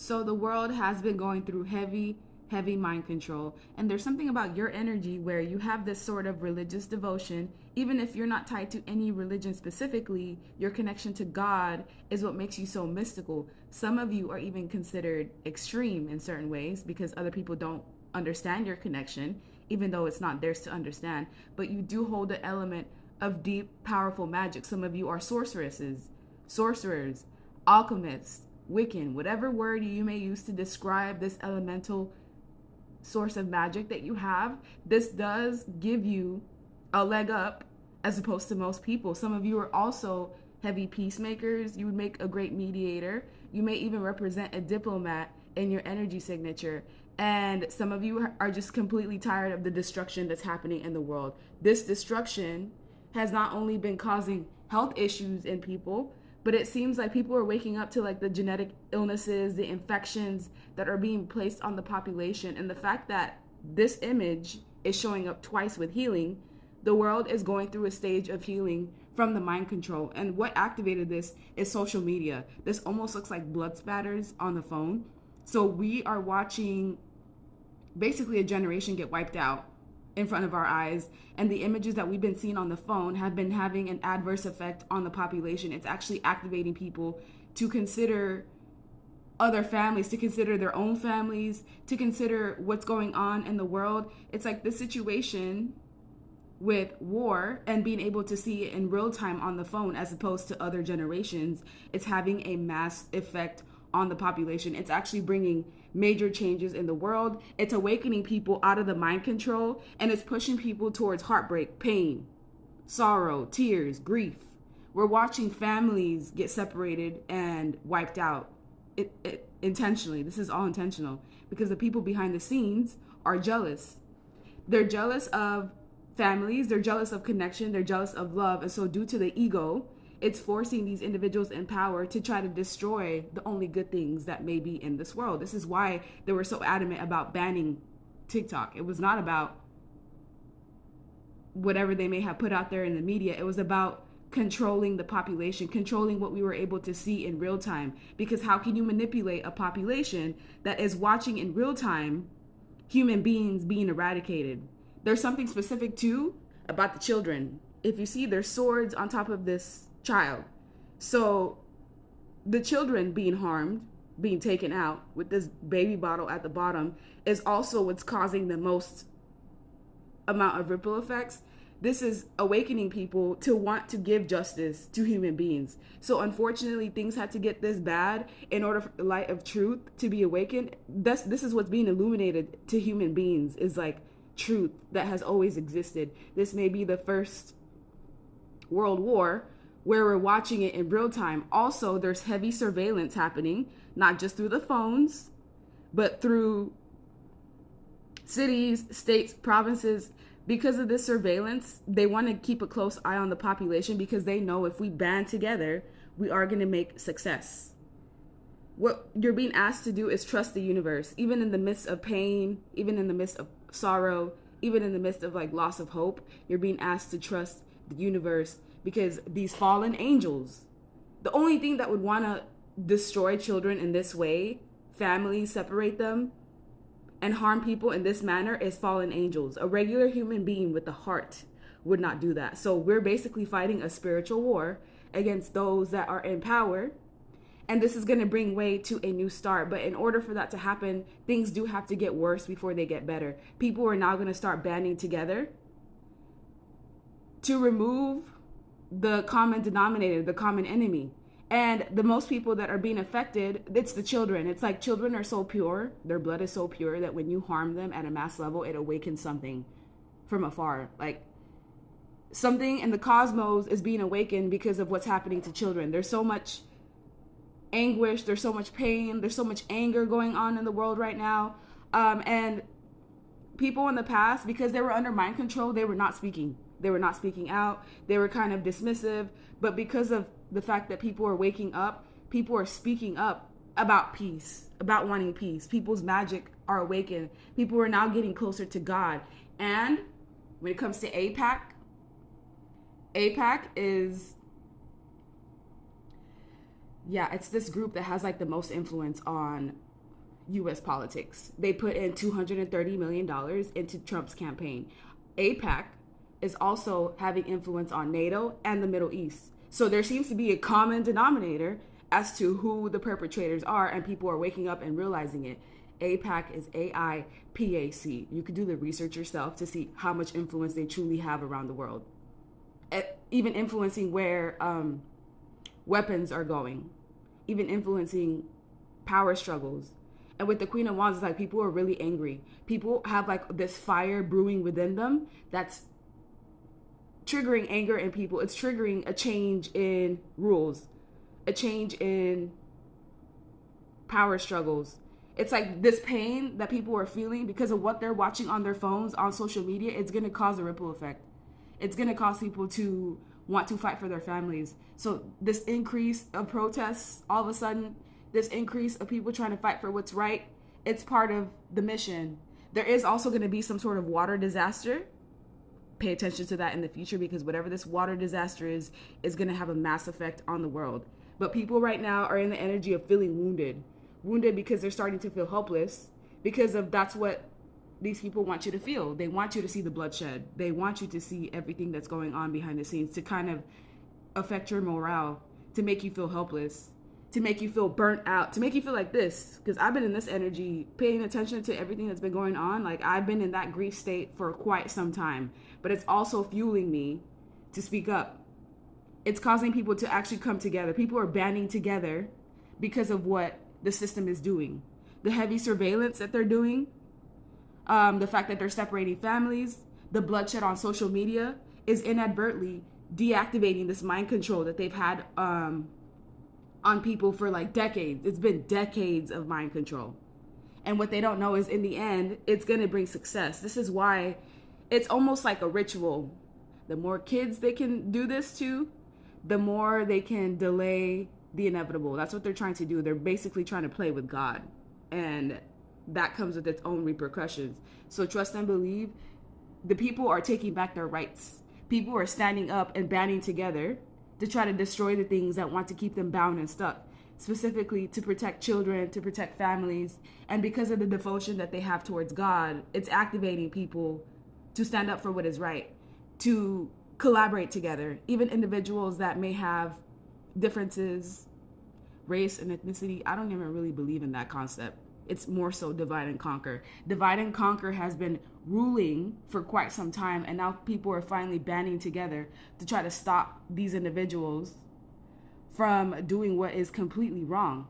So the world has been going through heavy mind control. And there's something about your energy where you have this sort of religious devotion. Even if you're not tied to any religion specifically, your connection to God is what makes you so mystical. Some of you are even considered extreme in certain ways because other people don't understand your connection, even though it's not theirs to understand. But you do hold the element of deep, powerful magic. Some of you are sorcerers, alchemists, Wiccan, whatever word you may use to describe this elemental source of magic that you have. This does give you a leg up as opposed to most people. Some of you are also heavy peacemakers. You would make a great mediator. You may even represent a diplomat in your energy signature. And some of you are just completely tired of the destruction that's happening in the world. This destruction has not only been causing health issues in people, but it seems like people are waking up to like the genetic illnesses, the infections that are being placed on the population. And the fact that this image is showing up twice with healing, the world is going through a stage of healing from the mind control. And what activated this is social media. This almost looks like blood spatters on the phone. So we are watching basically a generation get wiped out in front of our eyes, and the images that we've been seeing on the phone have been having an adverse effect on the population. It's actually activating people to consider other families, to consider their own families, to consider what's going on in the world. It's like this situation with war and being able to see it in real time on the phone as opposed to other generations. It's having a mass effect on the population. It's actually bringing major changes in the world. It's awakening people out of the mind control, and it's pushing people towards heartbreak, pain, sorrow, tears, grief. We're watching families get separated and wiped out intentionally. This is all intentional because the people behind the scenes are jealous. They're jealous of families, they're jealous of connection, they're jealous of love. And so due to the ego, it's forcing these individuals in power to try to destroy the only good things that may be in this world. This is why they were so adamant about banning TikTok. It was not about whatever they may have put out there in the media. It was about controlling the population, controlling what we were able to see in real time. Because how can you manipulate a population that is watching in real time human beings being eradicated? There's something specific too about the children. If you see, there's swords on top of this child. So the children being harmed, being taken out with this baby bottle at the bottom is also what's causing the most amount of ripple effects. This is awakening people to want to give justice to human beings. So unfortunately, things had to get this bad in order for the light of truth to be awakened. This is what's being illuminated to human beings, is like truth that has always existed. This may be the first World War where we're watching it in real time. Also, there's heavy surveillance happening, not just through the phones, but through cities, states, provinces. Because of this surveillance, they want to keep a close eye on the population because they know if we band together, we are going to make success. What you're being asked to do is trust the universe, even in the midst of pain, even in the midst of sorrow, even in the midst of like loss of hope. You're being asked to trust the universe because these fallen angels, the only thing that would want to destroy children in this way, families, separate them, and harm people in this manner is fallen angels. A regular human being with a heart would not do that. So we're basically fighting a spiritual war against those that are in power. And this is going to bring way to a new start. But in order for that to happen, things do have to get worse before they get better. People are now going to start banding together to remove the common denominator, the common enemy. And the most people that are being affected, it's the children. It's like children are so pure, their blood is so pure that when you harm them at a mass level, it awakens something from afar. Like something in the cosmos is being awakened because of what's happening to children. There's so much anguish, there's so much pain, there's so much anger going on in the world right now. And people in the past, because they were under mind control, they were not speaking. They were not speaking out. They were kind of dismissive. But because of the fact that people are waking up, people are speaking up about peace, about wanting peace. People's magic are awakened. People are now getting closer to God. And when it comes to APAC, APAC is, it's this group that has like the most influence on US politics. They put in $230 million into Trump's campaign. AIPAC is also having influence on NATO and the Middle East. So there seems to be a common denominator as to who the perpetrators are, and people are waking up and realizing it. AIPAC is AIPAC. You could do the research yourself to see how much influence they truly have around the world. Even influencing where weapons are going, even influencing power struggles. And with the Queen of Wands, it's like people are really angry. People have like this fire brewing within them that's triggering anger in people. It's triggering a change in rules, a change in power struggles. It's like this pain that people are feeling because of what they're watching on their phones, on social media. It's going to cause a ripple effect. It's going to cause people to want to fight for their families. So this increase of protests, all of a sudden, this increase of people trying to fight for what's right, it's part of the mission. There is also going to be some sort of water disaster. Pay attention to that in the future, because whatever this water disaster is going to have a mass effect on the world. But people right now are in the energy of feeling wounded because they're starting to feel hopeless, because of that's what these people want you to feel. They want you to see the bloodshed. They want you to see everything that's going on behind the scenes to kind of affect your morale, to make you feel helpless, to make you feel burnt out, to make you feel like this. Because I've been in this energy, paying attention to everything that's been going on. Like, I've been in that grief state for quite some time, but it's also fueling me to speak up. It's causing people to actually come together. People are banding together because of what the system is doing. The heavy surveillance that they're doing, the fact that they're separating families, the bloodshed on social media is inadvertently deactivating this mind control that they've had on people for like decades. It's been decades of mind control. And what they don't know is in the end, it's going to bring success. This is why it's almost like a ritual. The more kids they can do this to, the more they can delay the inevitable. That's what they're trying to do. They're basically trying to play with God. And that comes with its own repercussions. So trust and believe. The people are taking back their rights. People are standing up and banding together to try to destroy the things that want to keep them bound and stuck, specifically to protect children, to protect families. And because of the devotion that they have towards God, it's activating people to stand up for what is right, to collaborate together. Even individuals that may have differences, race and ethnicity, I don't even really believe in that concept. It's more so divide and conquer. Divide and conquer has been ruling for quite some time, and now people are finally banding together to try to stop these individuals from doing what is completely wrong.